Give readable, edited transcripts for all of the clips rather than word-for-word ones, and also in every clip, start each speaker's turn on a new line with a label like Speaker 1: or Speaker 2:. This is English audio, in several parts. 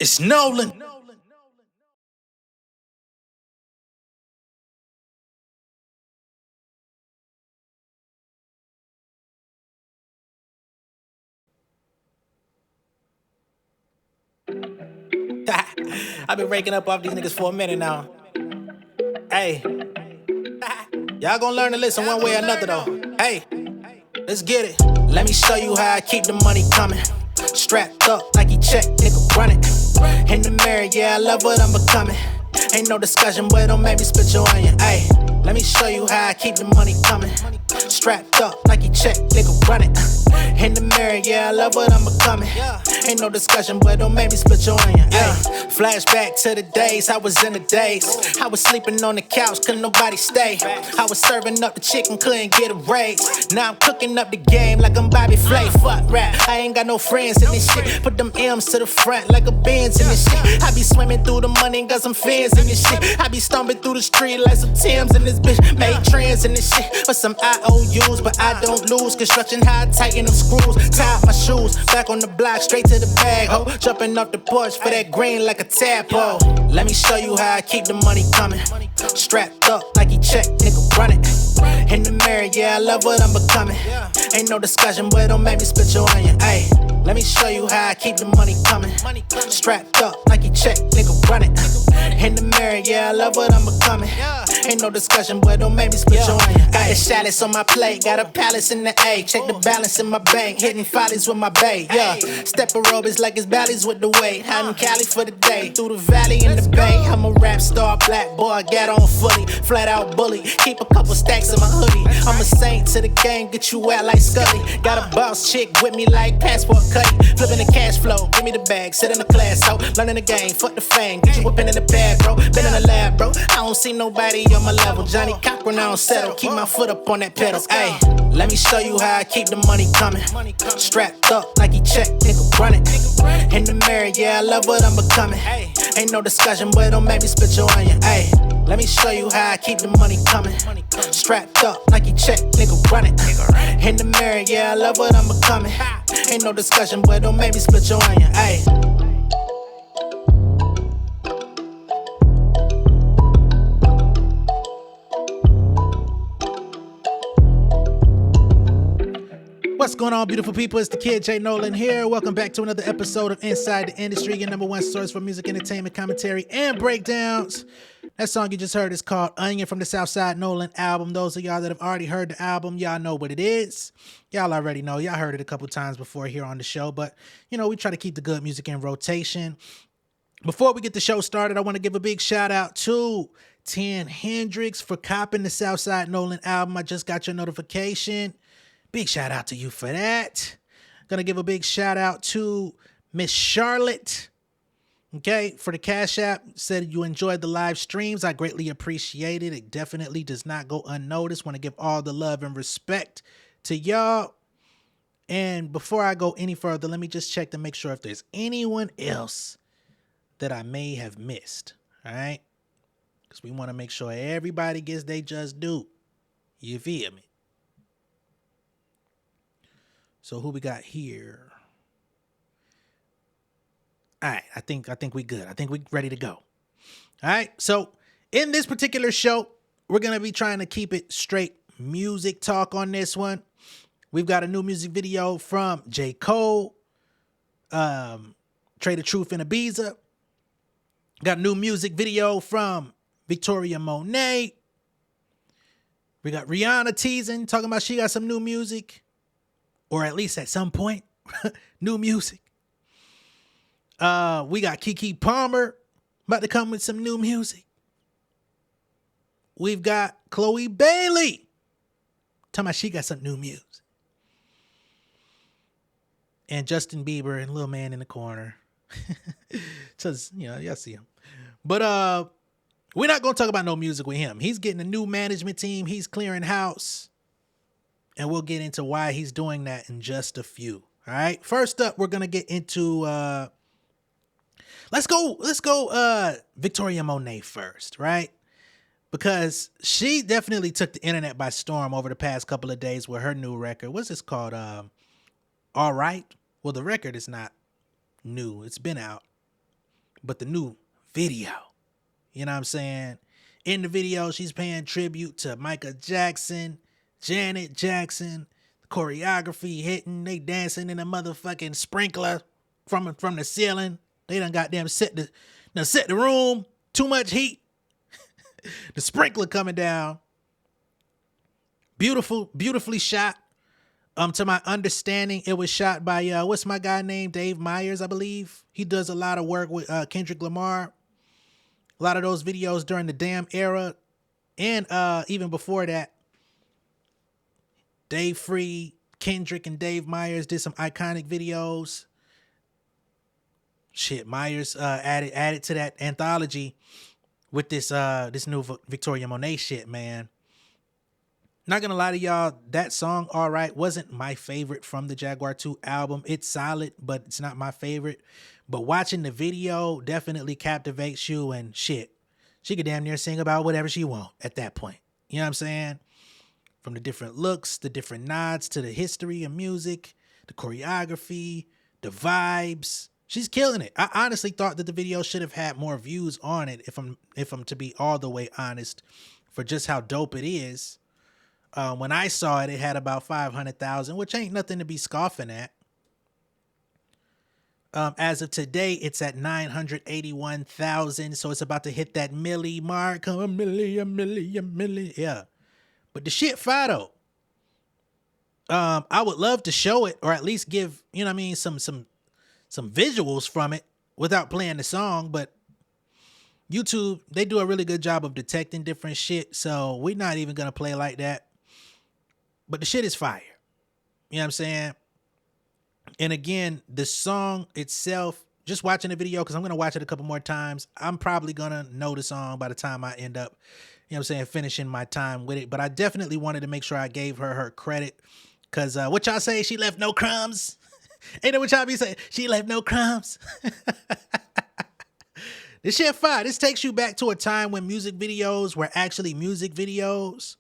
Speaker 1: It's Nolan. I've been raking up off these niggas for a minute now. Hey, y'all gonna learn to listen one way or another though. Hey, let's get it. Let me show you how I keep the money coming. Strapped up like he check, nigga run it. In the mirror, yeah, I love what I'm becoming. Ain't no discussion, boy, don't make me spit your onion. Hey, let me show you how I keep the money coming. Strapped up like he check, nigga run it. In the mirror, yeah, I love what I'm becoming. Ain't no discussion, boy, don't make me split your onion. Flashback to the days, I was in the days. I was sleeping on the couch, couldn't nobody stay. I was serving up the chicken, couldn't get a raise. Now I'm cooking up the game like I'm Bobby Flay. Fuck rap, I ain't got no friends in this shit. Put them M's to the front like a Benz in this shit. I be swimming through the money, got some fins in this shit. I be stomping through the street like some Timbs in this bitch. Made trends in this shit, but some IOUs, but I don't lose. Construction high, tighten them screws. Tie my shoes, back on the block, straight to the bag, ho. Jumping off the porch for that green like a tadpole. Let me show you how I keep the money coming. Strapped up like he check, nigga run it. In the mirror, yeah, I love what I'm becoming. Ain't no discussion, boy, don't make me spit your onion. Ay, let me show you how I keep the money coming. Strapped up like he check, nigga run it. In the mirror, yeah, I love what I'm becoming. Ain't no discussion, boy, don't make me split your onion. Got the shallots on my plate, got a palace in the A. Check the balance in my bank, hitting follies with my bae. Yeah, step aerobics like it's valleys with the weight. I'm in Cali for the day, through the valley in the bay. I'm a rap star, black boy, got on fully, flat out bully. Keep a couple stacks in my hoodie. I'm a saint to the game, get you out like Scully. Got a boss chick with me like passport cutty. Flipping the cash flow, give me the bag, sit in the class, so learning the game, fuck the fame. Get you a pen in the bag, bro, been in the lab, bro. I don't see nobody on my level. Johnny Cochran, I don't settle, keep my foot up on that pedal. Ayy, let me show you how I keep the money coming. Strapped up like he check, nigga run it. In the mirror, yeah, I love what I'm becoming. Ain't no discussion, boy, don't make me spit your onion. Ayy, let me show you how I keep the money coming. Strapped up like he check, nigga run it. In the mirror, yeah, I love what I'm becoming. Ain't no discussion, boy, don't make me split your onion. Ayy. What's going on, beautiful people? It's the kid J Nolan here. Welcome back to another episode of Inside the Industry, your number one source for music, entertainment, commentary, and breakdowns. That song you just heard is called Onion from the Southside Nolan album. Those of y'all that have already heard the album, y'all know what it is. Y'all already know. Y'all heard it a couple times before here on the show, but you know, we try to keep the good music in rotation. Before we get the show started, I want to give a big shout out to Tan Hendricks for copping the Southside Nolan album. I just got your notification. Big shout out to you for that. Gonna give a big shout out to Miss Charlotte, okay, for the Cash App. Said you enjoyed the live streams. I greatly appreciate it. It definitely does not go unnoticed. Want to give all the love and respect to y'all. And before I go any further, let me just check to make sure if there's anyone else that I may have missed, all right? Because we want to make sure everybody gets their just due. You feel me? So who we got here? All right, I think we good. I think we ready to go. All right, so in this particular show, we're going to be trying to keep it straight music talk on this one. We've got a new music video from J. Cole, Trade of Truth in Ibiza. Got a new music video from Victoria Monet. We got Rihanna teasing, talking about she got some new music. Or at least at some point, new music. We got Keke Palmer about to come with some new music. We've got Chloe Bailey talking about she got some new music. And Justin Bieber and Lil Man in the corner. So, you know, y'all see him. But we're not going to talk about no music with him. He's getting a new management team. He's clearing house. And we'll get into why he's doing that in just a few. All right. First up, we're going to get into, let's go Victoria Monet first, right? Because she definitely took the internet by storm over the past couple of days with her new record. What's this called? All Right. Well, the record is not new. It's been out. but the new video. You know what I'm saying? In the video, she's paying tribute to Michael Jackson, Janet Jackson, the choreography hitting, they dancing in a motherfucking sprinkler from the ceiling. They done goddamn set the room. Too much heat. The sprinkler coming down. Beautifully shot. To my understanding, it was shot by what's my guy named Dave Meyers, I believe. He does a lot of work with Kendrick Lamar. A lot of those videos during the Damn era, and even before that, Dave Free, Kendrick, and Dave Meyers did some iconic videos. Shit, Meyers added to that anthology with this new Victoria Monet shit, man. Not gonna lie to y'all, that song, All Right, wasn't my favorite from the Jaguar 2 album. It's solid, but it's not my favorite. But watching the video definitely captivates you, and shit, she could damn near sing about whatever she want at that point. You know what I'm saying? From the different looks, the different nods to the history of music, the choreography, the vibes. She's killing it. I honestly thought that the video should have had more views on it, if I'm to be all the way honest, for just how dope it is. When I saw it, it had about 500,000, which ain't nothing to be scoffing at. As of today, it's at 981,000, so it's about to hit that milli mark. Come a milli, yeah. But the shit fire though. I would love to show it, or at least give, you know what I mean, some visuals from it without playing the song, but YouTube, they do a really good job of detecting different shit, so we're not even gonna play like that. But the shit is fire. You know what I'm saying? And again, the song itself, just watching the video, because I'm going to watch it a couple more times, I'm probably going to know the song by the time I end up, you know what I'm saying, finishing my time with it. But I definitely wanted to make sure I gave her credit, because what y'all say, she left no crumbs? Ain't that what y'all be saying? She left no crumbs. This shit fire. This takes you back to a time when music videos were actually music videos.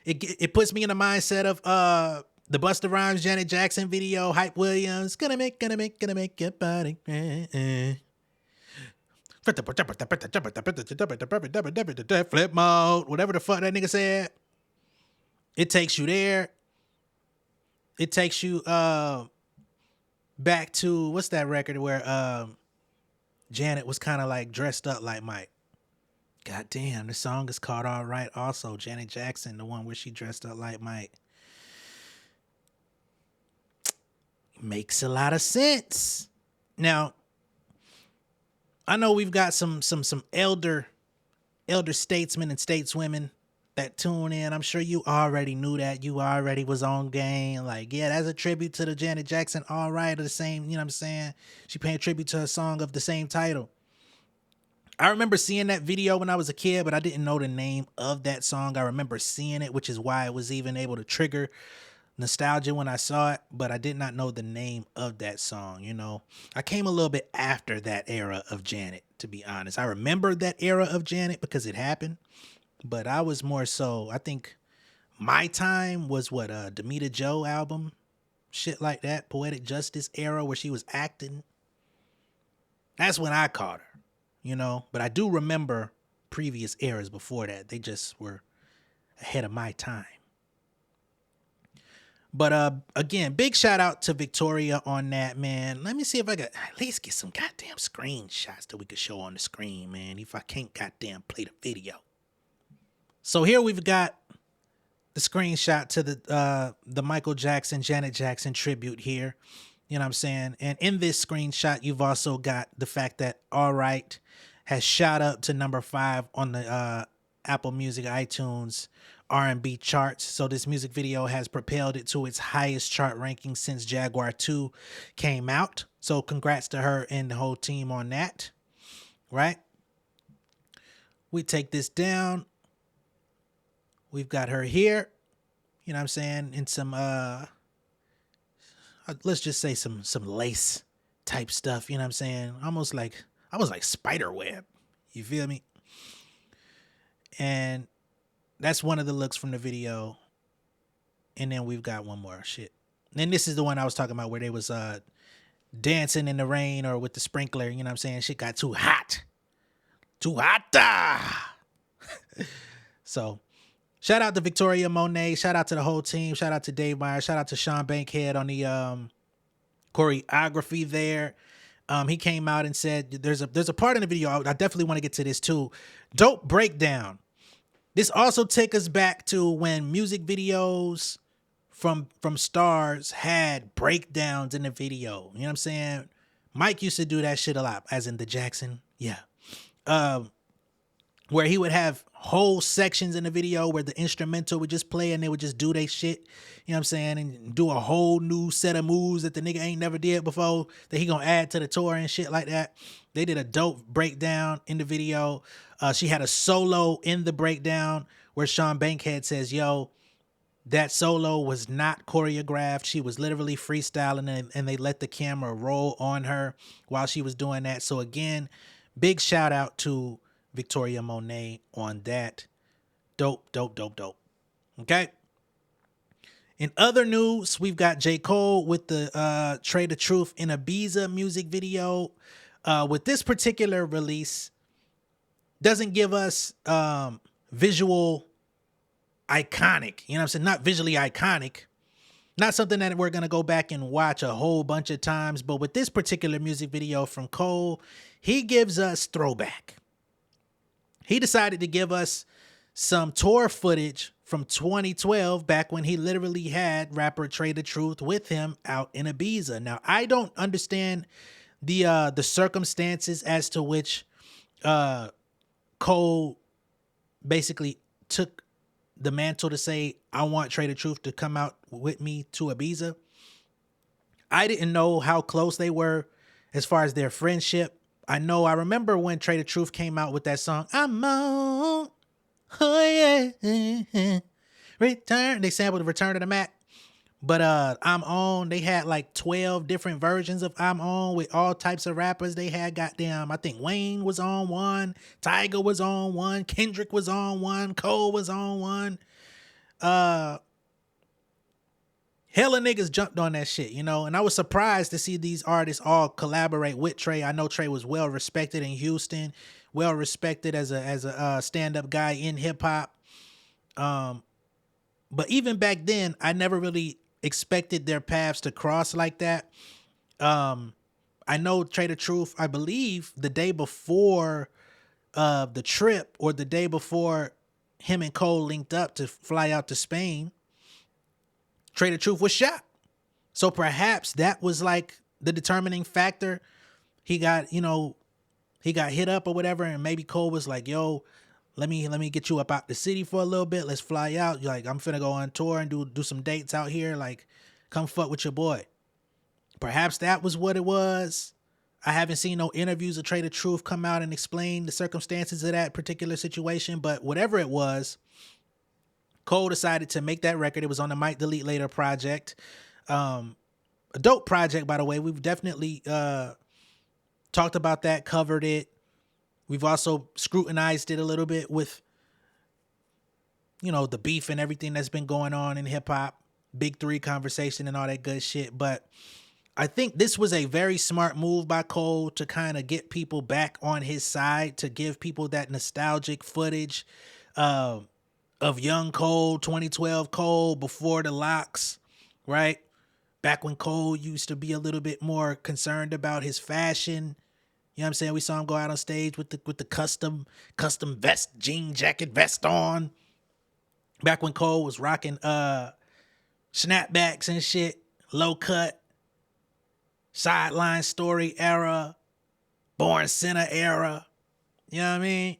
Speaker 1: It puts me in the mindset of the Busta Rhymes Janet Jackson video, Hype Williams, gonna make your body. Flip mode, whatever the fuck that nigga said. It takes you there. It takes you back to, what's that record where Janet was kind of like dressed up like Mike. God damn, the song is called All Right also. Janet Jackson, the one where she dressed up like Mike. Makes a lot of sense. Now, I know we've got some elder statesmen and stateswomen that tune in. I'm sure you already knew that. You already was on game. Like, yeah, that's a tribute to the Janet Jackson All Right, or the same, you know what I'm saying? She paying tribute to a song of the same title. I remember seeing that video when I was a kid, but I didn't know the name of that song. I remember seeing it, which is why it was even able to trigger nostalgia when I saw it, but I did not know the name of that song, you know. I came a little bit after that era of Janet, to be honest. I remember that era of Janet because it happened, but I was more so, I think my time was what, Demita Joe album, shit like that, Poetic Justice era where she was acting. That's when I caught her. You know, but I do remember previous eras before that. They just were ahead of my time. But again, big shout out to Victoria on that, man. Let me see if I could at least get some goddamn screenshots that we could show on the screen, man. If I can't goddamn play the video. So here we've got the screenshot to the Michael Jackson, Janet Jackson tribute here. You know what I'm saying? And in this screenshot, you've also got the fact that All Right has shot up to number 5 on the Apple Music iTunes R&B charts. So this music video has propelled it to its highest chart ranking since Jaguar 2 came out. So congrats to her and the whole team on that. Right? We take this down. We've got her here. You know what I'm saying? In some let's just say some lace type stuff, you know what I'm saying? Almost like spider web. You feel me? And that's one of the looks from the video. And then we've got one more shit. And this is the one I was talking about where they was dancing in the rain or with the sprinkler. You know what I'm saying? Shit got too hot. Too hot. So shout out to Victoria Monet. Shout out to the whole team. Shout out to Dave Meyer. Shout out to Sean Bankhead on the choreography there. He came out and said there's a part in the video. I definitely want to get to this too. Dope breakdown. This also takes us back to when music videos from stars had breakdowns in the video. You know what I'm saying? Mike used to do that shit a lot, as in the Jackson. Yeah. Where he would have whole sections in the video where the instrumental would just play and they would just do their shit, you know what I'm saying, and do a whole new set of moves that the nigga ain't never did before that he gonna add to the tour and shit like that. They did a dope breakdown in the video. She had a solo in the breakdown where Sean Bankhead says, yo, that solo was not choreographed. She was literally freestyling and they let the camera roll on her while she was doing that. So again, big shout out to Victoria Monet on that. Dope. Okay. In other news, we've got J. Cole with the Trade the Truth in Ibiza music video. With this particular release, doesn't give us visual iconic. You know what I'm saying? Not visually iconic. Not something that we're going to go back and watch a whole bunch of times. But with this particular music video from Cole, he gives us throwback. He decided to give us some tour footage from 2012, back when he literally had rapper Trade the Truth with him out in Ibiza. Now, I don't understand the circumstances as to which Cole basically took the mantle to say, I want Trade the Truth to come out with me to Ibiza. I didn't know how close they were as far as their friendship. I remember when Trade the Truth came out with that song, I'm on, oh yeah, return. They sampled Return to the Mac. But I'm On, they had like 12 different versions of I'm On with all types of rappers. They had goddamn, I think Wayne was on one, Tiger was on one, Kendrick was on one, Cole was on one. Hella niggas jumped on that shit, you know, and I was surprised to see these artists all collaborate with Trey. I know Trey was well respected in Houston, well respected as a stand-up guy in hip hop. But even back then, I never really expected their paths to cross like that. I know Trade the Truth, I believe the day before the trip, or the day before him and Cole linked up to fly out to Spain, Trade the Truth was shot. So perhaps that was like the determining factor. He got hit up or whatever, and maybe Cole was like, yo, let me get you up out the city for a little bit. Let's fly out. You're like, I'm finna go on tour and do some dates out here. Like, come fuck with your boy. Perhaps that was what it was. I haven't seen no interviews of Trade the Truth come out and explain the circumstances of that particular situation, but whatever it was, Cole decided to make that record. It was on the Might Delete Later project. A dope project, by the way. We've definitely talked about that, covered it. We've also scrutinized it a little bit with, the beef and everything that's been going on in hip hop, Big Three conversation and all that good shit. But I think this was a very smart move by Cole to kind of get people back on his side, to give people that nostalgic footage of young Cole, 2012 Cole, before the locks, right? Back when Cole used to be a little bit more concerned about his fashion. You know what I'm saying? We saw him go out on stage with the custom vest, jean jacket vest on. Back when Cole was rocking snapbacks and shit, low cut, sideline story era, Born Sinner era. You know what I mean?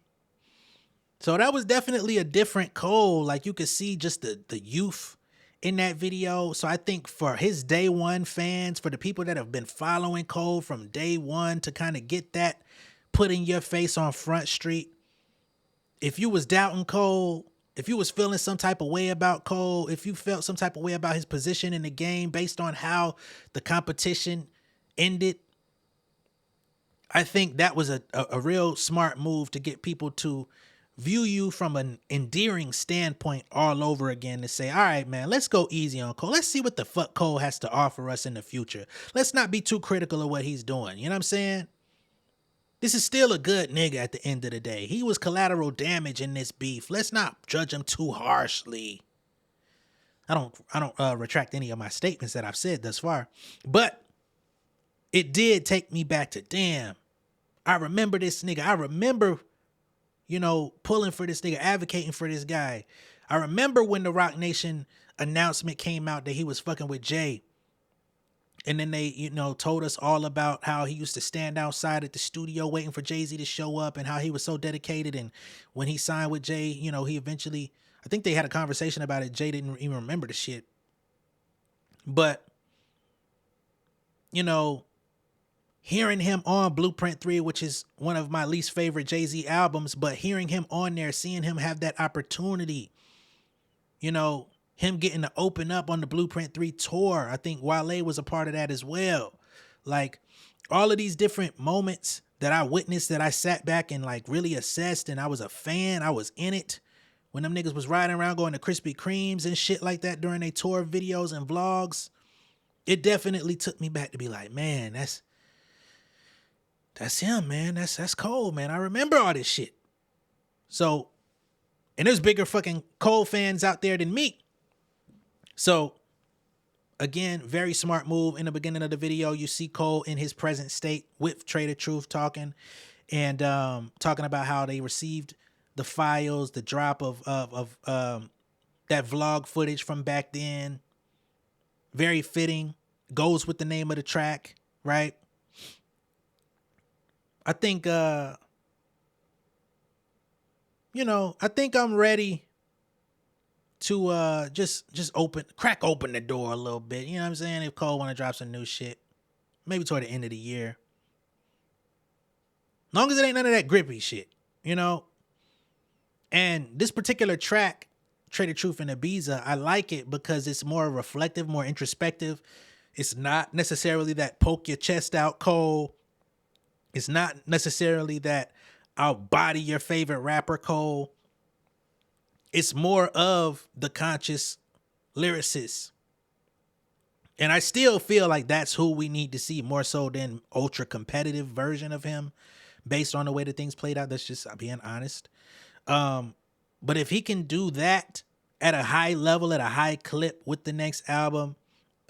Speaker 1: So that was definitely a different Cole. Like, you could see just the youth in that video. So I think for his day one fans, for the people that have been following Cole from day one, to kind of get that put in your face on Front Street, if you was doubting Cole, if you was feeling some type of way about Cole, if you felt some type of way about his position in the game based on how the competition ended, I think that was a real smart move to get people to view you from an endearing standpoint all over again to say, all right, man, let's go easy on Cole. Let's see what the fuck Cole has to offer us in the future. Let's not be too critical of what he's doing. You know what I'm saying? This is still a good nigga at the end of the day. He was collateral damage in this beef. Let's not judge him too harshly. I don't retract any of my statements that I've said thus far, but it did take me back to, damn, I remember this nigga. I remember, pulling for this nigga, advocating for this guy. I remember when the Roc Nation announcement came out that he was fucking with Jay. And then they, told us all about how he used to stand outside at the studio waiting for Jay-Z to show up and how he was so dedicated. And when he signed with Jay, he eventually, I think they had a conversation about it. Jay didn't even remember the shit. But, hearing him on Blueprint 3, which is one of my least favorite Jay-Z albums, but hearing him on there, seeing him have that opportunity, him getting to open up on the Blueprint 3 tour. I think Wale was a part of that as well. Like, all of these different moments that I witnessed, that I sat back and like really assessed, and I was a fan, I was in it. When them niggas was riding around going to Krispy Kremes and shit like that during their tour videos and vlogs, it definitely took me back to be like, man, that's him, man. That's Cole, man. I remember all this shit. So, and there's bigger fucking Cole fans out there than me. So, again, very smart move. In the beginning of the video, you see Cole in his present state with Trader Truth talking and talking about how they received the files, the drop of that vlog footage from back then. Very fitting. Goes with the name of the track, right? I think, I think I'm ready to just crack open the door a little bit. You know what I'm saying? If Cole want to drop some new shit, maybe toward the end of the year. Long as it ain't none of that grippy shit, And this particular track, Trader Truth and Ibiza, I like it because it's more reflective, more introspective. It's not necessarily that poke your chest out Cole. It's not necessarily that I'll body your favorite rapper Cole. It's more of the conscious lyricist. And I still feel like that's who we need to see more so than ultra competitive version of him based on the way that things played out. That's just being honest. But if he can do that at a high level, at a high clip with the next album,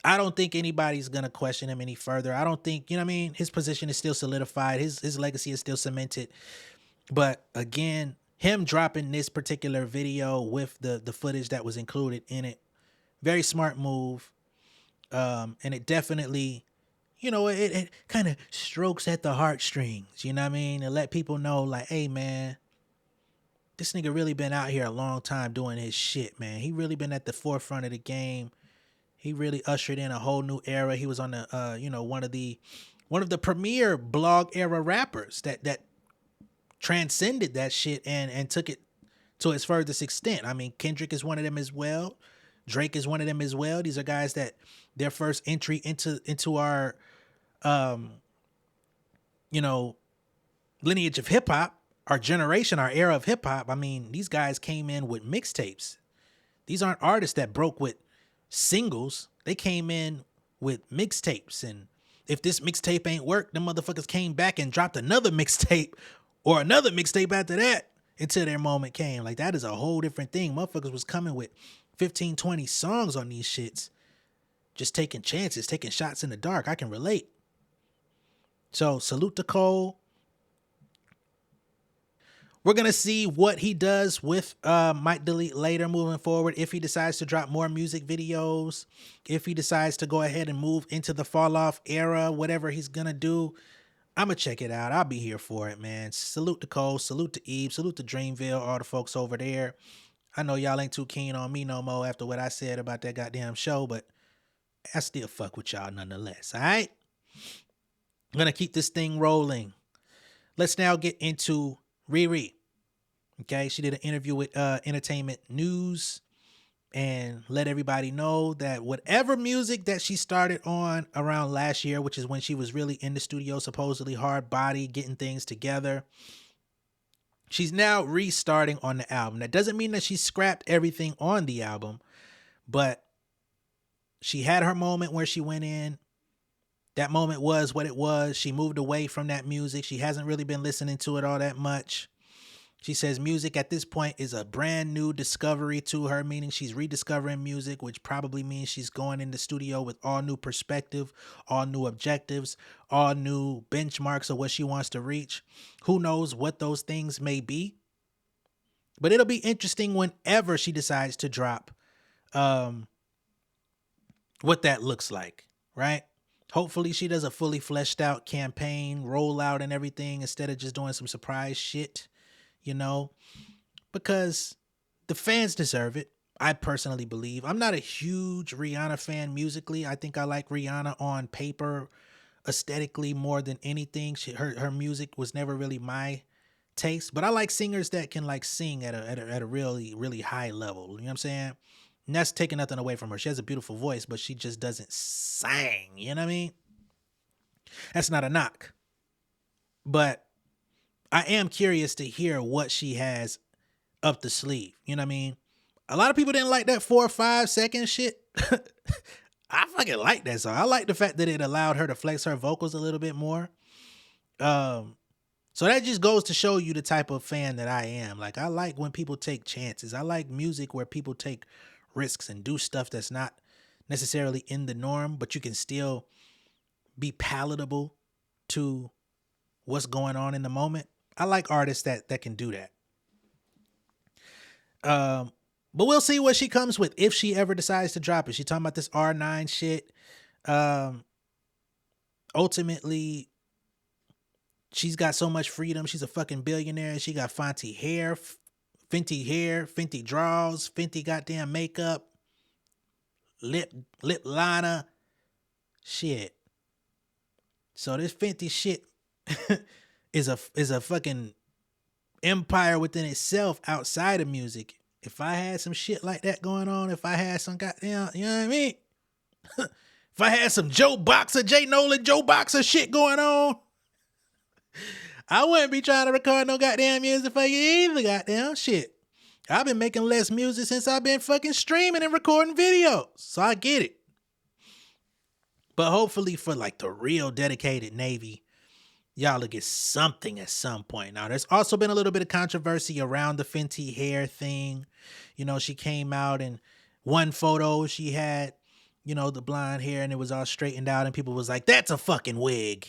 Speaker 1: I don't think anybody's going to question him any further. I don't think, his position is still solidified. His legacy is still cemented. But again, him dropping this particular video with the footage that was included in it, very smart move. And it definitely, it kind of strokes at the heartstrings, and let people know like, hey man, this nigga really been out here a long time doing his shit, man. He really been at the forefront of the game. He really ushered in a whole new era. He was on the, one of the premier blog era rappers that transcended that shit and took it to its furthest extent. I mean, Kendrick is one of them as well. Drake is one of them as well. These are guys that their first entry into our, lineage of hip hop, our generation, our era of hip hop. I mean, these guys came in with mixtapes. These aren't artists that broke with singles. They came in with mixtapes, and if this mixtape ain't worked, them motherfuckers came back and dropped another mixtape or another mixtape after that until their moment came. Like, that is a whole different thing. Motherfuckers was coming with 15, 20 songs on these shits, just taking chances, taking shots in the dark. I can relate. So salute to Cole. We're going to see what he does with Might Delete Later moving forward. If he decides to drop more music videos, if he decides to go ahead and move into the fall off era, whatever he's going to do, I'm going to check it out. I'll be here for it, man. Salute to Cole, salute to Eve, salute to Dreamville, all the folks over there. I know y'all ain't too keen on me no more after what I said about that goddamn show, but I still fuck with y'all nonetheless, all right? I'm going to keep this thing rolling. Let's now get into Riri. Okay, she did an interview with Entertainment News and let everybody know that whatever music that she started on around last year, which is when she was really in the studio, supposedly hard body, getting things together, She's now restarting on the album. That doesn't mean that she scrapped everything on the album, but she had her moment where she went in. That moment was what it was. She moved away from that music. She hasn't really been listening to it all that much. She says music at this point is a brand new discovery to her, meaning she's rediscovering music, which probably means she's going in the studio with all new perspective, all new objectives, all new benchmarks of what she wants to reach. Who knows what those things may be? But it'll be interesting whenever she decides to drop what that looks like, right? Hopefully she does a fully fleshed out campaign, rollout and everything instead of just doing some surprise shit. You know, because the fans deserve it. I personally believe. I'm not a huge Rihanna fan musically. I think I like Rihanna on paper aesthetically more than anything. Her music was never really my taste, but I like singers that can like sing at a really, really high level. You know what I'm saying? And that's taking nothing away from her. She has a beautiful voice, but she just doesn't sing. You know what I mean? That's not a knock. But I am curious to hear what she has up the sleeve. You know what I mean? A lot of people didn't like that 4 or 5 second shit. I fucking like that song. I like the fact that it allowed her to flex her vocals a little bit more. So that just goes to show you the type of fan that I am. Like, I like when people take chances. I like music where people take risks and do stuff that's not necessarily in the norm, but you can still be palatable to what's going on in the moment. I like artists that can do that. But we'll see what she comes with if she ever decides to drop it. She talking about this R9 shit. Ultimately, she's got so much freedom. She's a fucking billionaire. She got Fenty hair, Fenty draws, Fenty goddamn makeup, lip liner, shit. So this Fenty shit is a fucking empire within itself outside of music. If I had some shit like that going on, if I had some goddamn, you know what I mean? If I had some J Nolan, Joe Boxer shit going on, I wouldn't be trying to record no goddamn music for you either, goddamn shit. I've been making less music since I've been fucking streaming and recording videos, so I get it. But hopefully for like the real dedicated Navy, y'all will get something at some point. Now, there's also been a little bit of controversy around the Fenty hair thing. You know, she came out and one photo she had, you know, the blonde hair and it was all straightened out and people was like, that's a fucking wig.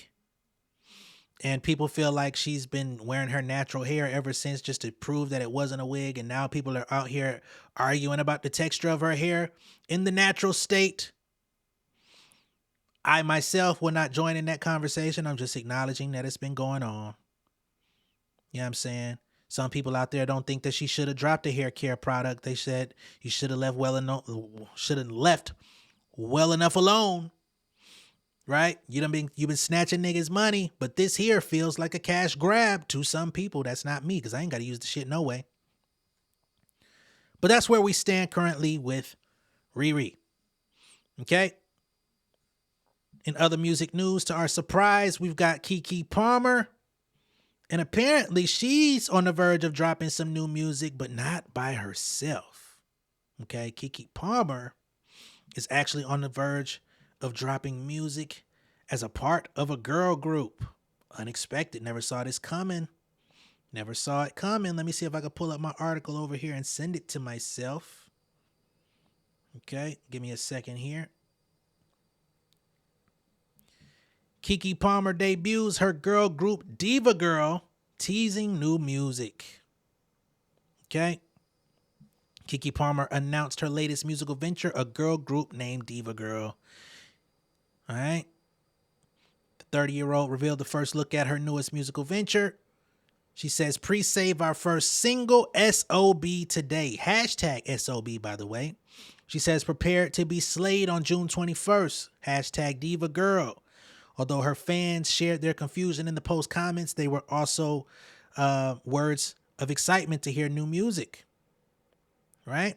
Speaker 1: And people feel like she's been wearing her natural hair ever since just to prove that it wasn't a wig. And now people are out here arguing about the texture of her hair in the natural state. I myself will not join in that conversation. I'm just acknowledging that it's been going on. You know what I'm saying? Some people out there don't think that she should have dropped a hair care product. They said you should have left well enough alone. Right? You've been snatching niggas' money, but this here feels like a cash grab to some people. That's not me, because I ain't got to use the shit no way. But that's where we stand currently with Riri. Okay? In other music news, to our surprise, we've got Keke Palmer. And apparently she's on the verge of dropping some new music, but not by herself. Okay, Keke Palmer is actually on the verge of dropping music as a part of a girl group. Unexpected. Never saw this coming. Never saw it coming. Let me see if I can pull up my article over here and send it to myself. Okay, give me a second here. Keke Palmer debuts her girl group Diva Girl, teasing new music. Okay. Keke Palmer announced her latest musical venture, a girl group named Diva Girl. All right. The 30-year-old revealed the first look at her newest musical venture. She says, pre-save our first single, SOB, today. Hashtag SOB, by the way. She says, prepared to be slayed on June 21st. Hashtag Diva Girl. Although her fans shared their confusion in the post comments, they were also words of excitement to hear new music. Right?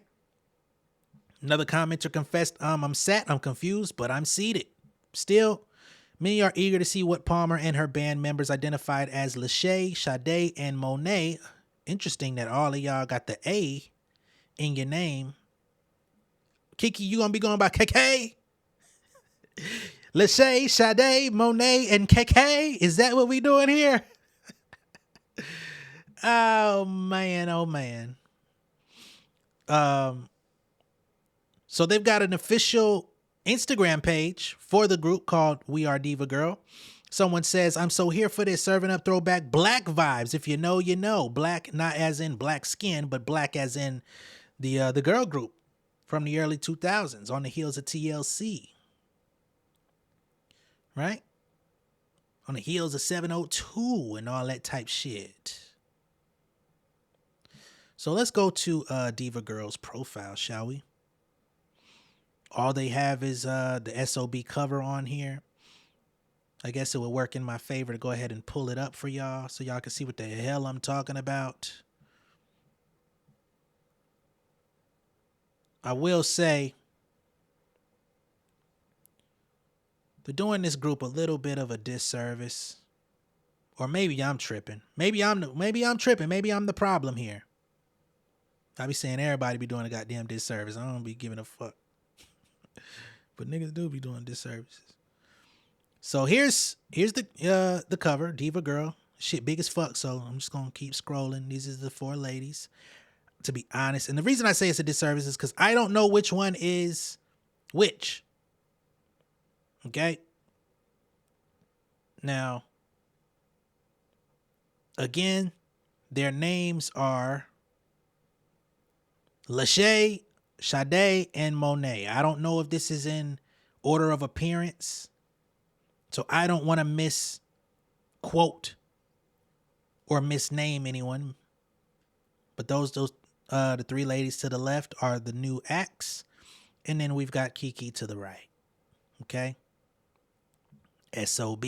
Speaker 1: Another commenter confessed, I'm confused, but I'm seated. Still, many are eager to see what Palmer and her band members identified as Lachey, Sade, and Monet interesting that all of y'all got the A in your name. Kiki, you gonna be going by KK? Lachey, Sade, Monet, and KK? Is that what we doing here? Oh man, oh man. So they've got an official Instagram page for the group called We Are Diva Girl. Someone says, I'm so here for this, serving up throwback black vibes. If you know, you know. Black, not as in black skin, but black as in the girl group from the early 2000s on the heels of TLC. Right? On the heels of 702 and all that type shit. So let's go to Diva Girl's profile, shall we? All they have is the SOB cover on here. I guess it would work in my favor to go ahead and pull it up for y'all so y'all can see what the hell I'm talking about. I will say they're doing this group a little bit of a disservice. Or maybe I'm tripping. Maybe I'm tripping. Maybe I'm the problem here. I be saying everybody be doing a goddamn disservice. I don't be giving a fuck. But niggas do be doing disservices. So here's the cover, Diva Girl. Shit big as fuck, so I'm just gonna keep scrolling. These are the four ladies, to be honest. And the reason I say it's a disservice is because I don't know which one is which. Okay? Now, again, their names are Lachey, Sade, and Monet. I don't know if this is in order of appearance, so I don't want to misquote or misname anyone. But those the three ladies to the left are the new acts, and then we've got Kiki to the right. Okay? SOB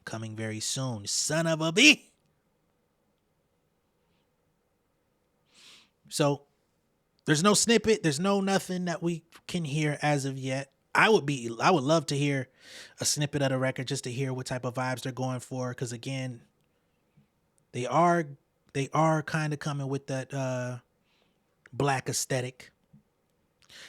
Speaker 1: coming very soon. Son of a B. So there's no snippet. There's no nothing that we can hear as of yet. I would love to hear a snippet of the record just to hear what type of vibes they're going for. Because again, they are kind of coming with that black aesthetic.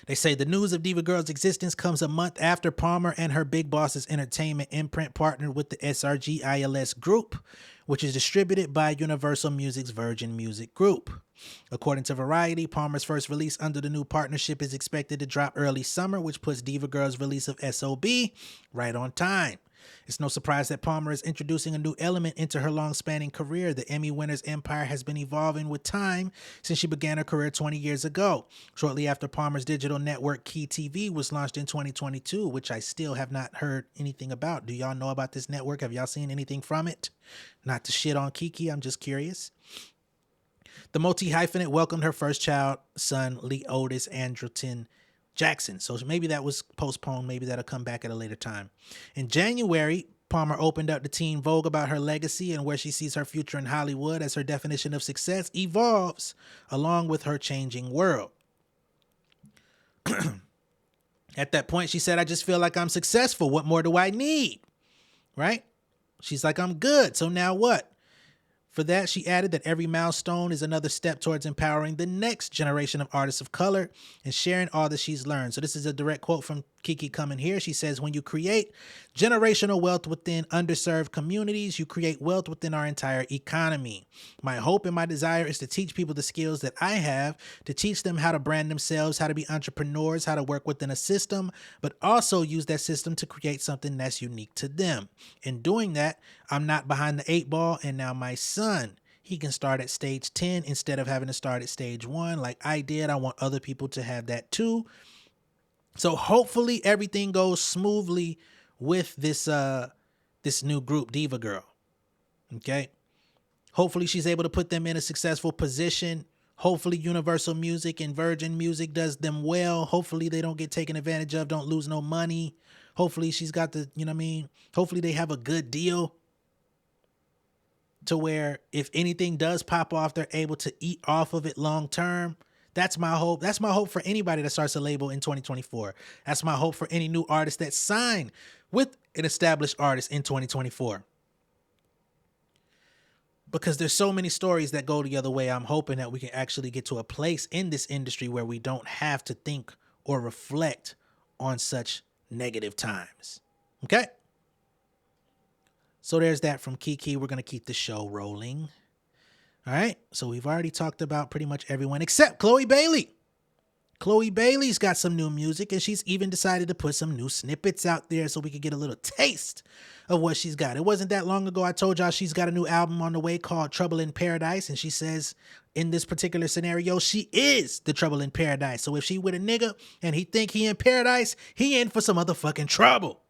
Speaker 1: They say the news of Diva Girl's existence comes a month after Palmer and her Big Bosses Entertainment imprint partnered with the SRG ILS Group, which is distributed by Universal Music's Virgin Music Group. According to Variety, Palmer's first release under the new partnership is expected to drop early summer, which puts Diva Girl's release of SOB right on time. It's no surprise that Palmer is introducing a new element into her long-spanning career. The Emmy winner's empire has been evolving with time since she began her career 20 years ago. Shortly after Palmer's digital network Key TV was launched in 2022, which I still have not heard anything about. Do y'all know about this network? Have y'all seen anything from it? Not to shit on Kiki, I'm just curious. The multi-hyphenate welcomed her first child, son, Lee Otis Andreton Jackson. So maybe that was postponed. Maybe that'll come back at a later time. In January, Palmer opened up to Teen Vogue about her legacy and where she sees her future in Hollywood as her definition of success evolves along with her changing world. At that point, she said, I just feel like I'm successful. What more do I need? Right? She's like, I'm good. So now what? For that, she added that every milestone is another step towards empowering the next generation of artists of color and sharing all that she's learned. So this is a direct quote from Kiki coming here. She says, when you create generational wealth within underserved communities, you create wealth within our entire economy. My hope and my desire is to teach people the skills that I have, to teach them how to brand themselves, how to be entrepreneurs, how to work within a system, but also use that system to create something that's unique to them. In doing that, I'm not behind the 8 ball, and now my son, he can start at stage 10 instead of having to start at stage 1 like I did. I want other people to have that too. So hopefully everything goes smoothly with this new group, Diva Girl. Okay? Hopefully she's able to put them in a successful position. Hopefully Universal Music and Virgin Music does them well. Hopefully they don't get taken advantage of, don't lose no money. Hopefully she's got the, you know what I mean? Hopefully they have a good deal to where if anything does pop off, they're able to eat off of it long term. That's my hope. That's my hope for anybody that starts a label in 2024. That's my hope for any new artist that sign with an established artist in 2024. because there's so many stories that go the other way. I'm hoping that we can actually get to a place in this industry where we don't have to think or reflect on such negative times. Okay? So there's that from Kiki. We're going to keep the show rolling. All right? So we've already talked about pretty much everyone except Chloe Bailey. Chloe Bailey's got some new music, and she's even decided to put some new snippets out there so we could get a little taste of what she's got. It wasn't that long ago I told y'all she's got a new album on the way called Trouble in Paradise, and she says in this particular scenario, she is the trouble in paradise. So if she with a nigga and he think he in paradise, he in for some motherfucking trouble.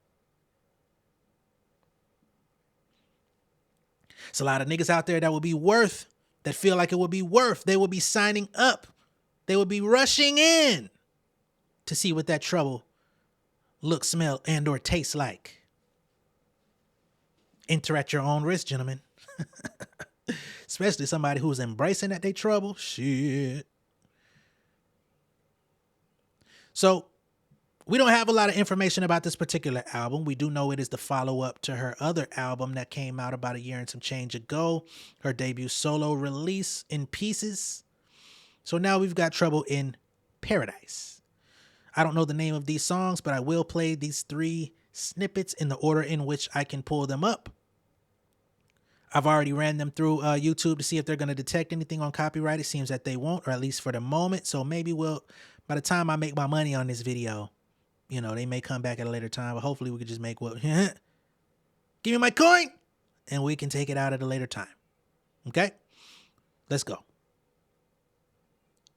Speaker 1: It's a lot of niggas out there that feel like it would be worth, they will be signing up. They would be rushing in to see what that trouble looks, smell, and or tastes like. Enter at your own risk, gentlemen. Especially somebody who's embracing that they trouble. Shit. So we don't have a lot of information about this particular album. We do know it is the follow-up to her other album that came out about a year and some change ago. Her debut solo release, In Pieces. So now we've got Trouble in Paradise. I don't know the name of these songs, but I will play these 3 snippets in the order in which I can pull them up. I've already ran them through YouTube to see if they're going to detect anything on copyright. It seems that they won't, or at least for the moment. So maybe by the time I make my money on this video, you know, they may come back at a later time, but hopefully we could just make what, give me my coin, and we can take it out at a later time. Okay? Let's go.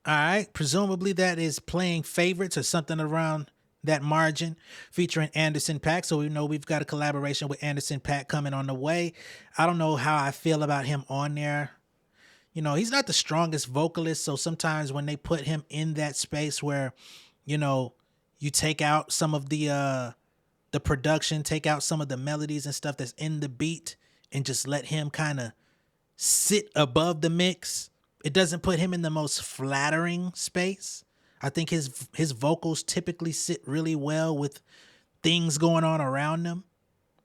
Speaker 1: All right, presumably that is Playing Favorites or something around that margin, featuring Anderson .Paak. So we know we've got a collaboration with Anderson .Paak coming on the way. I don't know how I feel about him on there. You know, he's not the strongest vocalist, so sometimes when they put him in that space where, you know, you take out some of the production, take out some of the melodies and stuff that's in the beat and just let him kind of sit above the mix, it doesn't put him in the most flattering space. I think his vocals typically sit really well with things going on around them.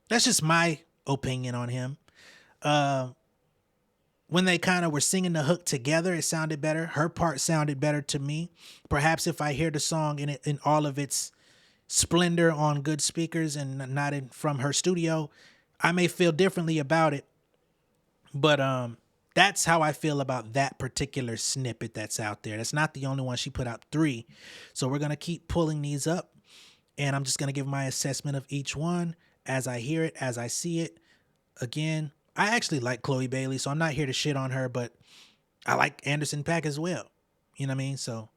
Speaker 1: That's just my opinion on him. When they kind of were singing the hook together, it sounded better. Her part sounded better to me. Perhaps if I hear the song in all of its splendor on good speakers and not from her studio, I may feel differently about it. But that's how I feel about that particular snippet that's out there. That's not the only one. She put out 3. So we're going to keep pulling these up, and I'm just going to give my assessment of each one as I hear it, as I see it. Again, I actually like Chloe Bailey, so I'm not here to shit on her, but I like Anderson .Paak as well. You know what I mean? So,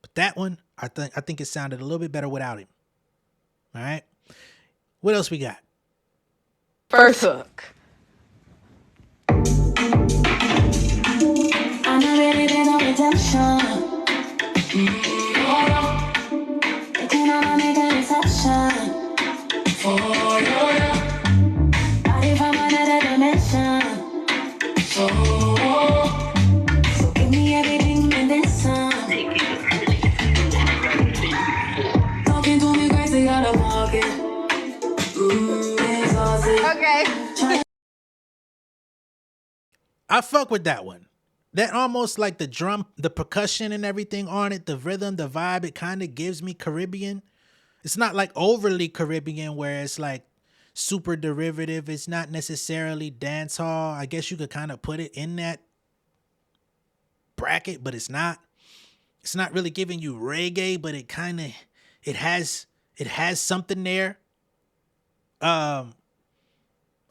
Speaker 1: but that one, I think it sounded a little bit better without him. All right. What else we got?
Speaker 2: First hook.
Speaker 3: I'm not ready to no redemption. They cannot make a exception. Body from another dimension. So give me everything and then some. Talking to me crazy, gotta walk it.
Speaker 2: Okay.
Speaker 1: I fuck with that one. That almost like the drum, the percussion and everything on it, the rhythm, the vibe, it kind of gives me Caribbean. It's not like overly Caribbean where it's like super derivative. It's not necessarily dance hall. I guess you could kind of put it in that bracket, but it's not. It's not really giving you reggae, but it kind of, it has something there. I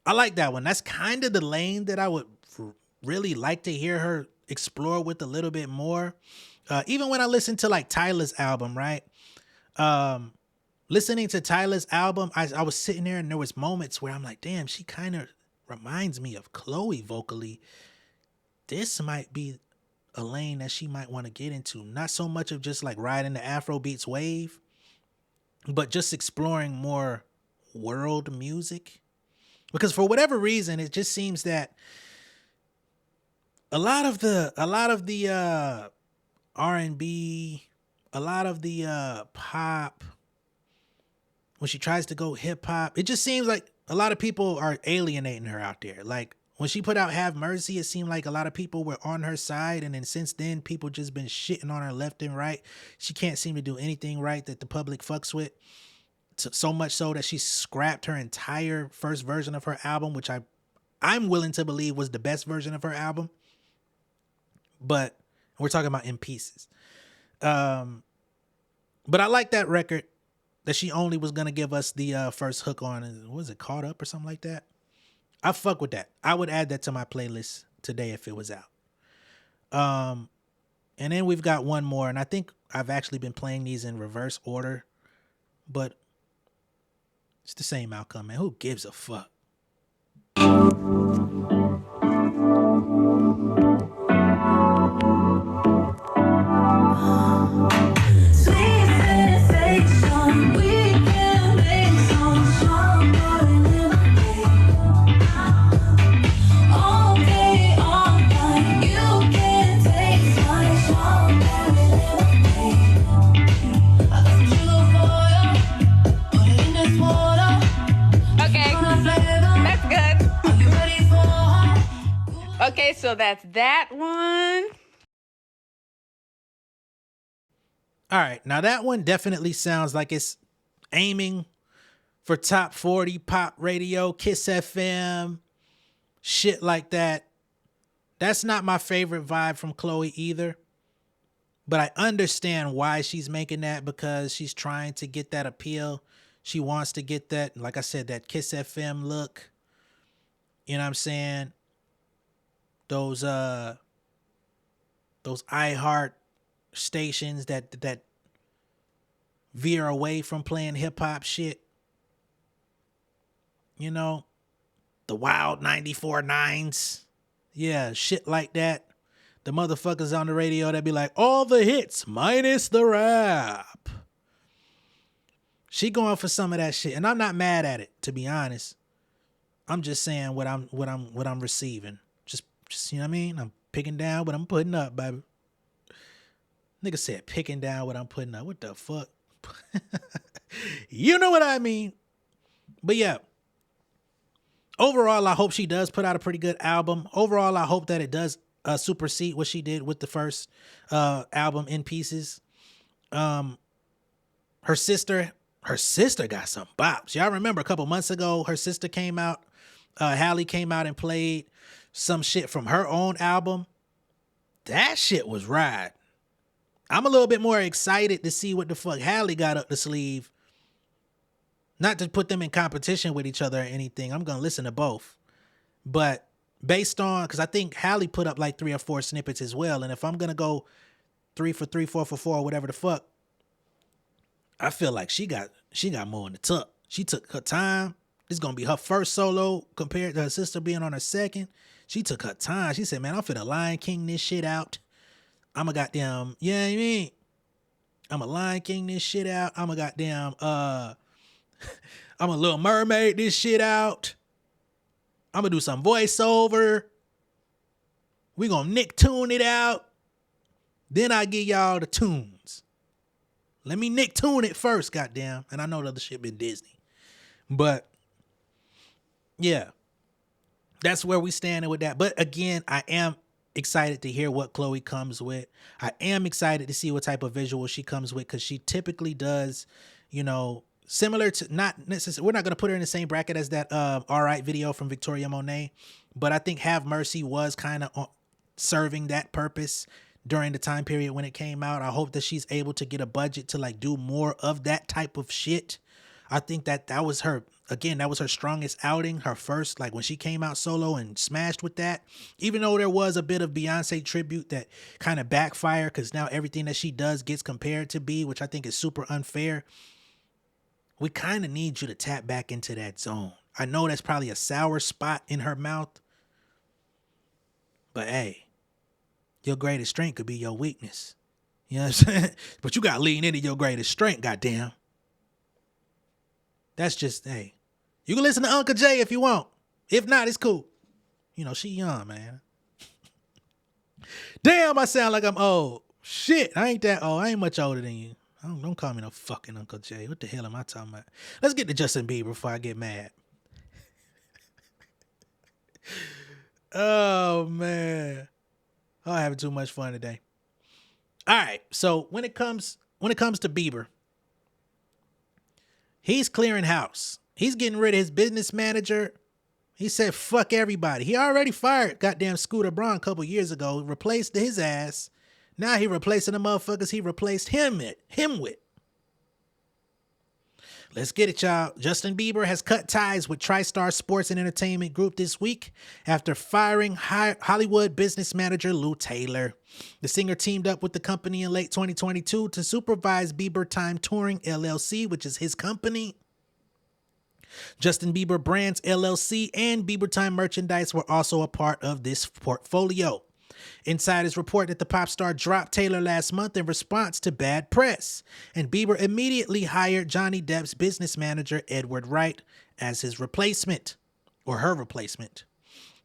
Speaker 1: like that one. That's kind of the lane that I would really like to hear her explore with a little bit more. Even when I listen to like Tyla's album, right? Listening to Tyla's album, I was sitting there and there was moments where I'm like, damn, she kind of reminds me of Chloe vocally. This might be a lane that she might want to get into. Not so much of just like riding the Afrobeats wave, but just exploring more world music. Because for whatever reason, it just seems that a lot of the R&B, a lot of the pop, when she tries to go hip hop, it just seems like a lot of people are alienating her out there. Like When she put out Have Mercy, it seemed like a lot of people were on her side. And then since then, people just been shitting on her left and right. She can't seem to do anything right that the public fucks with. So much so that she scrapped her entire first version of her album, which I'm willing to believe was the best version of her album. But we're talking about In Pieces. But I like that record that she only was going to give us the first hook on. What was it, Caught Up or something like that? I fuck with that. I would add that to my playlist today if it was out. And then we've got one more, and I think I've actually been playing these in reverse order, but it's the same outcome, man. Who gives a fuck?
Speaker 2: Okay, so that's that one.
Speaker 1: All right, now that one definitely sounds like it's aiming for top 40 pop radio, Kiss FM, shit like that. That's not my favorite vibe from Chloe either. But I understand why she's making that, because she's trying to get that appeal. She wants to get that, like I said, that Kiss FM look. You know what I'm saying? Those iHeart stations that veer away from playing hip hop shit. You know, the Wild 94.9s. Yeah, shit like that. The motherfuckers on the radio that be like, all the hits minus the rap. She going for some of that shit, and I'm not mad at it, to be honest. I'm just saying what I'm receiving. Just you know what I mean? I'm picking down what I'm putting up, baby. Nigga said picking down what I'm putting up. What the fuck? You know what I mean? But yeah. Overall, I hope she does put out a pretty good album. Overall, I hope that it does supersede what she did with the first album, In Pieces. Her sister got some bops. Y'all remember a couple months ago, her sister came out. Halle came out and played some shit from her own album. That shit was right. I'm a little bit more excited to see what the fuck Halle got up the sleeve. Not to put them in competition with each other or anything. I'm going to listen to both. But based on, because I think Halle put up like 3 or 4 snippets as well. And if I'm going to go 3 for 3, 4 for 4, whatever the fuck, I feel like she got more in the tuck. She took her time. This is going to be her first solo compared to her sister being on her second. She took her time. She said, man, I'm finna Lion King this shit out. I'm a goddamn, you know what I mean? I'm a Lion King this shit out. I'm a goddamn, I'm a Little Mermaid this shit out. I'm gonna do some voiceover. We gonna Nicktoon it out. Then I give y'all the tunes. Let me Nicktoon it first, goddamn. And I know the other shit been Disney. But yeah, that's where we standing with that. But again, I am excited to hear what Chloe comes with. I am excited to see what type of visual she comes with, because she typically does, you know, similar to, not necessarily, we're not going to put her in the same bracket as that All Right video from Victoria Monet, but I think Have Mercy was kind of serving that purpose during the time period when it came out. I hope that she's able to get a budget to like do more of that type of shit. I think that was her, again, that was her strongest outing, her first, like when she came out solo and smashed with that. Even though there was a bit of Beyonce tribute that kind of backfired, because now everything that she does gets compared to B, which I think is super unfair. We kind of need you to tap back into that zone. I know that's probably a sour spot in her mouth, but hey, your greatest strength could be your weakness. You know what I'm saying? But you got to lean into your greatest strength, goddamn. That's just, hey, you can listen to Uncle J if you want. If not, it's cool. You know, she young, man. Damn, I sound like I'm old. Shit, I ain't that old. I ain't much older than you. Don't call me no fucking Uncle J. What the hell am I talking about? Let's get to Justin Bieber before I get mad. Oh man. I'm having too much fun today. All right. So when it comes to Bieber, he's clearing house. He's getting rid of his business manager. He said, fuck everybody. He already fired goddamn Scooter Braun a couple years ago, replaced his ass. Now he replacing the motherfuckers he replaced him with. Let's get it, y'all. Justin Bieber has cut ties with TriStar Sports and Entertainment Group this week after firing Hollywood business manager Lou Taylor. The singer teamed up with the company in late 2022 to supervise Bieber Time Touring LLC, which is his company. Justin Bieber Brands LLC and Bieber Time Merchandise were also a part of this portfolio. Insiders report that the pop star dropped Taylor last month in response to bad press, and Bieber immediately hired Johnny Depp's business manager Edward Wright as his replacement, or her replacement.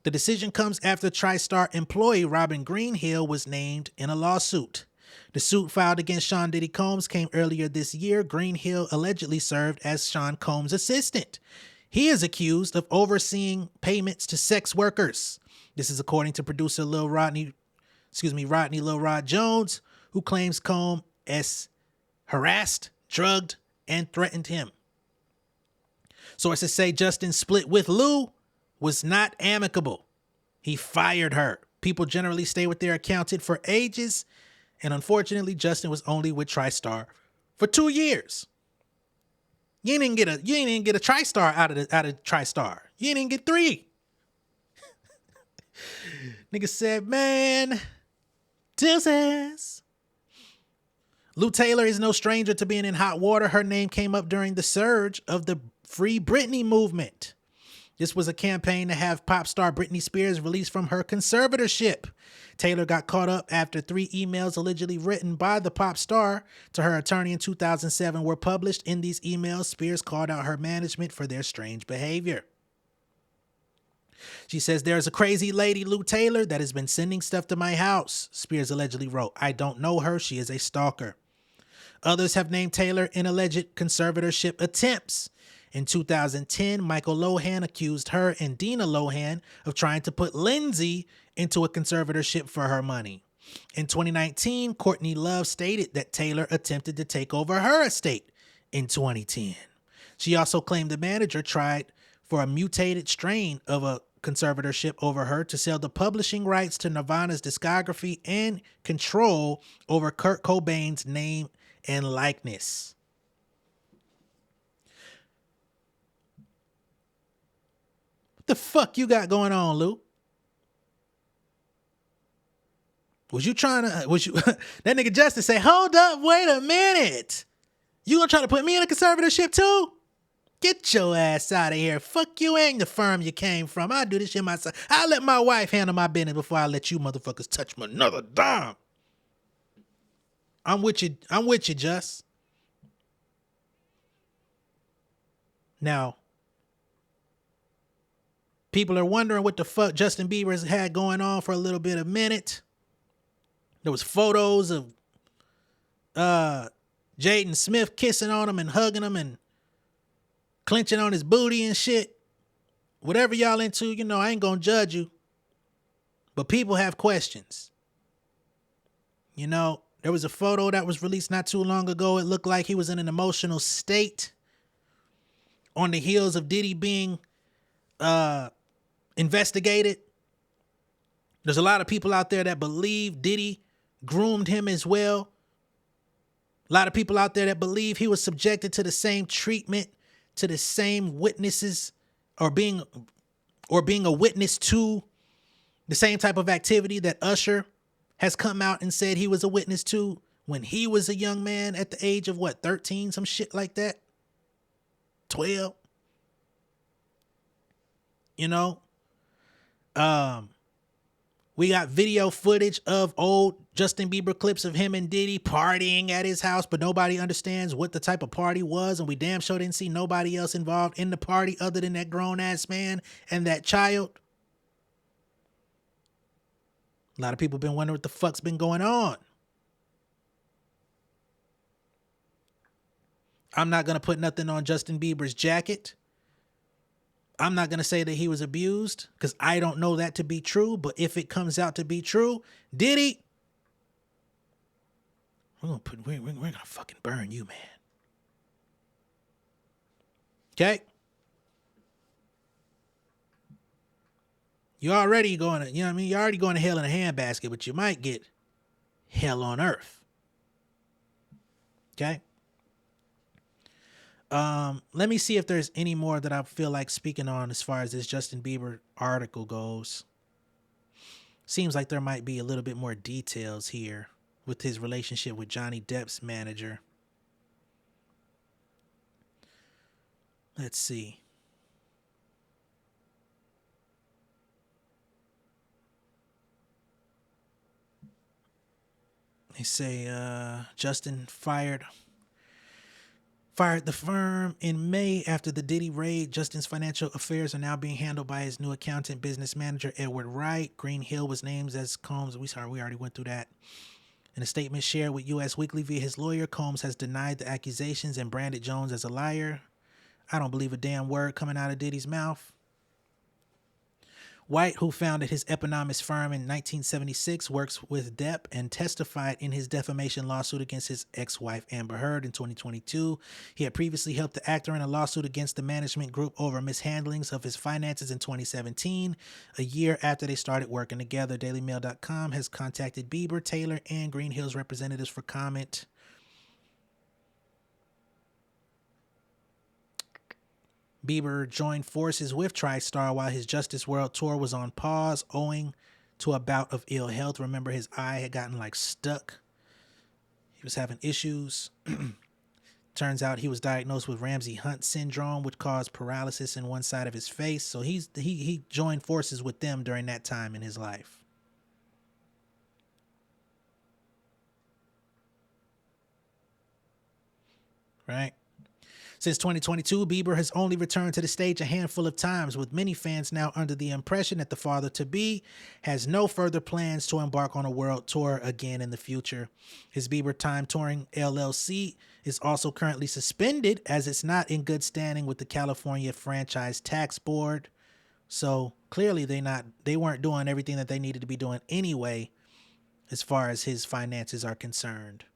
Speaker 1: The decision comes after TriStar employee Robin Greenhill was named in a lawsuit. The suit filed against Sean Diddy Combs came earlier this year. Greenhill allegedly served as Sean Combs' assistant. He is accused of overseeing payments to sex workers. This is according to producer Rodney Lil Rod Jones, who claims Combs harassed, drugged, and threatened him. Sources say Justin split with Lou was not amicable. He fired her. People generally stay with their accountant for ages, and unfortunately, Justin was only with TriStar for 2 years. You didn't get a TriStar out of TriStar. You didn't get 3. Nigga said, man, deuces. Lou Taylor is no stranger to being in hot water. Her name came up during the surge of the Free Britney movement. This was a campaign to have pop star Britney Spears released from her conservatorship. Taylor got caught up after 3 emails allegedly written by the pop star to her attorney in 2007 were published. In these emails, Spears called out her management for their strange behavior. She says, there's a crazy lady, Lou Taylor, that has been sending stuff to my house, Spears allegedly wrote. I don't know her. She is a stalker. Others have named Taylor in alleged conservatorship attempts. In 2010, Michael Lohan accused her and Dina Lohan of trying to put Lindsay into a conservatorship for her money. In 2019, Courtney Love stated that Taylor attempted to take over her estate in 2010. She also claimed the manager tried for a mutated strain of a conservatorship over her to sell the publishing rights to Nirvana's discography and control over Kurt Cobain's name and likeness. What the fuck you got going on, Lou? Was you that nigga Justin say, hold up, wait a minute. You gonna try to put me in a conservatorship too? Get your ass out of here. Fuck you and the firm you came from. I do this shit myself. I'll let my wife handle my business before I let you motherfuckers touch me another dime. I'm with you, Just. Now, people are wondering what the fuck Justin Bieber's had going on for a little bit of minute. There was photos of Jaden Smith kissing on him and hugging him and clenching on his booty and shit. Whatever y'all into, I ain't gonna judge you. But people have questions. There was a photo that was released not too long ago. It looked like he was in an emotional state on the heels of Diddy being investigated. There's a lot of people out there that believe Diddy groomed him as well. A lot of people out there that believe he was subjected to the same treatment, to the same witnesses, or being a witness to the same type of activity that Usher has come out and said he was a witness to when he was a young man at the age of 13, some shit like that. 12. We got video footage of old Justin Bieber clips of him and Diddy partying at his house, but nobody understands what the type of party was, and we damn sure didn't see nobody else involved in the party other than that grown-ass man and that child. A lot of people been wondering what the fuck's been going on. I'm not going to put nothing on Justin Bieber's jacket. I'm not going to say that he was abused because I don't know that to be true. But if it comes out to be true, Diddy, we're going to fucking burn you, man. Okay? You're already going to, you know what I mean? You're already going to hell in a handbasket, but you might get hell on earth. Okay? Let me see if there's any more that I feel like speaking on as far as this Justin Bieber article goes. Seems like there might be a little bit more details here with his relationship with Johnny Depp's manager. Let's see. They say Justin fired the firm in May after the Diddy raid. Justin's financial affairs are now being handled by his new accountant business manager, Edward Wright. Green Hill was named as Combs. We already went through that. In a statement shared with U.S. Weekly via his lawyer, Combs has denied the accusations and branded Jones as a liar. I don't believe a damn word coming out of Diddy's mouth. White, who founded his eponymous firm in 1976, works with Depp and testified in his defamation lawsuit against his ex-wife Amber Heard in 2022. He had previously helped the actor in a lawsuit against the management group over mishandlings of his finances in 2017, a year after they started working together. DailyMail.com has contacted Bieber, Taylor, and Green Hill's representatives for comment. Bieber joined forces with TriStar while his Justice World Tour was on pause owing to a bout of ill health. Remember, his eye had gotten stuck. He was having issues. Turns out he was diagnosed with Ramsay-Hunt syndrome, which caused paralysis in one side of his face. So he joined forces with them during that time in his life. Right? Since 2022, Bieber has only returned to the stage a handful of times, with many fans now under the impression that the father-to-be has no further plans to embark on a world tour again in the future. His Bieber Time Touring LLC is also currently suspended as it's not in good standing with the California Franchise Tax Board. So clearly they weren't doing everything that they needed to be doing anyway as far as his finances are concerned.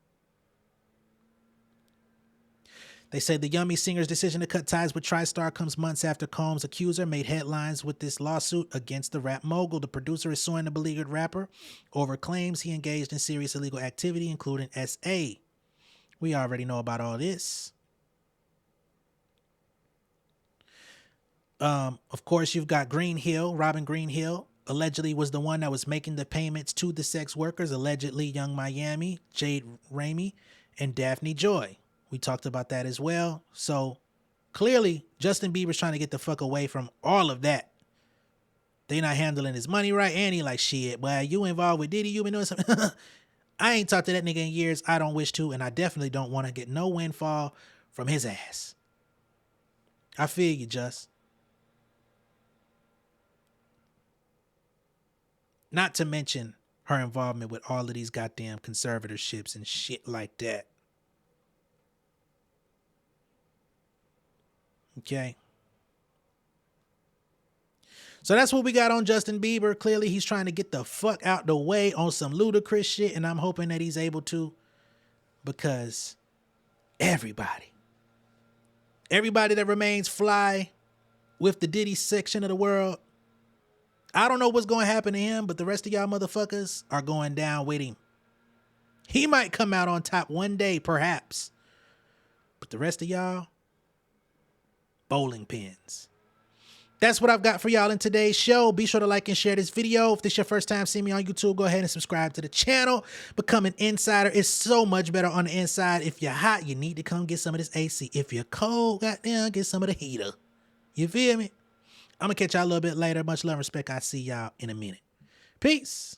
Speaker 1: They say the Yummy singer's decision to cut ties with TriStar comes months after Combs' accuser made headlines with this lawsuit against the rap mogul. The producer is suing the beleaguered rapper over claims he engaged in serious illegal activity, including SA. We already know about all this. Of course, you've got Green Hill. Robin Green Hill allegedly was the one that was making the payments to the sex workers, allegedly Young Miami, Jade Ramey, and Daphne Joy. We talked about that as well. So clearly Justin Bieber's trying to get the fuck away from all of that. They not handling his money right. And he like, shit, boy, you involved with Diddy, you been doing something. I ain't talked to that nigga in years. I don't wish to. And I definitely don't want to get no windfall from his ass. I feel you, Just. Not to mention her involvement with all of these goddamn conservatorships and shit like that. Okay. So that's what we got on Justin Bieber. Clearly, he's trying to get the fuck out the way on some ludicrous shit, and I'm hoping that he's able to, because everybody that remains fly with the Diddy section of the world, I don't know what's going to happen to him, but the rest of y'all motherfuckers are going down with him. He might come out on top one day, perhaps, but the rest of y'all, bowling pins. That's what I've got for y'all in today's show. Be sure to like and share this video. If this is your first time seeing me on YouTube, go ahead and subscribe to the channel. Become an insider. It's so much better on the inside. If you're hot, you need to come get some of this AC. If you're cold, goddamn, get some of the heater. You feel me? I'm going to catch y'all a little bit later. Much love and respect. I'll see y'all in a minute. Peace.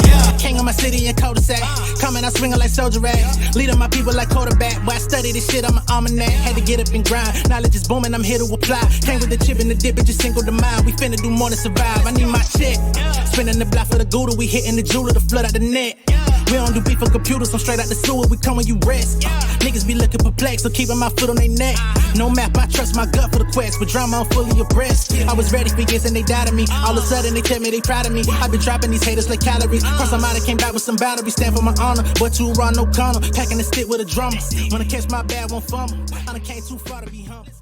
Speaker 4: Yeah, king of my city and cul-de-sac. Coming, I swinging like soldier rag. Leading my people like quarterback. Boy, I study this shit, I'm an almanac. Had to get up and grind. Knowledge is booming, I'm here to apply. Came with the chip and the dip, it just single the mind. We finna do more than survive. I need my check. Spinning the block for the gouda, we hitting the jeweler to flood out the net. We don't do beef for computers, I'm straight out the sewer, we come when you rest. Niggas be looking perplexed, so keeping my foot on their neck. No map, I trust my gut for the quest. With drama, I'm fully abreast. I was ready for years and they doubted me. All of a sudden, they tell me they proud of me. I been dropping these haters like calories. Cross them out, I came back with some boundaries. Stand for my honor, but you run no corner. Packing the stick with a drummer. When I catch my bad, won't fumble. I done came too far to be humble.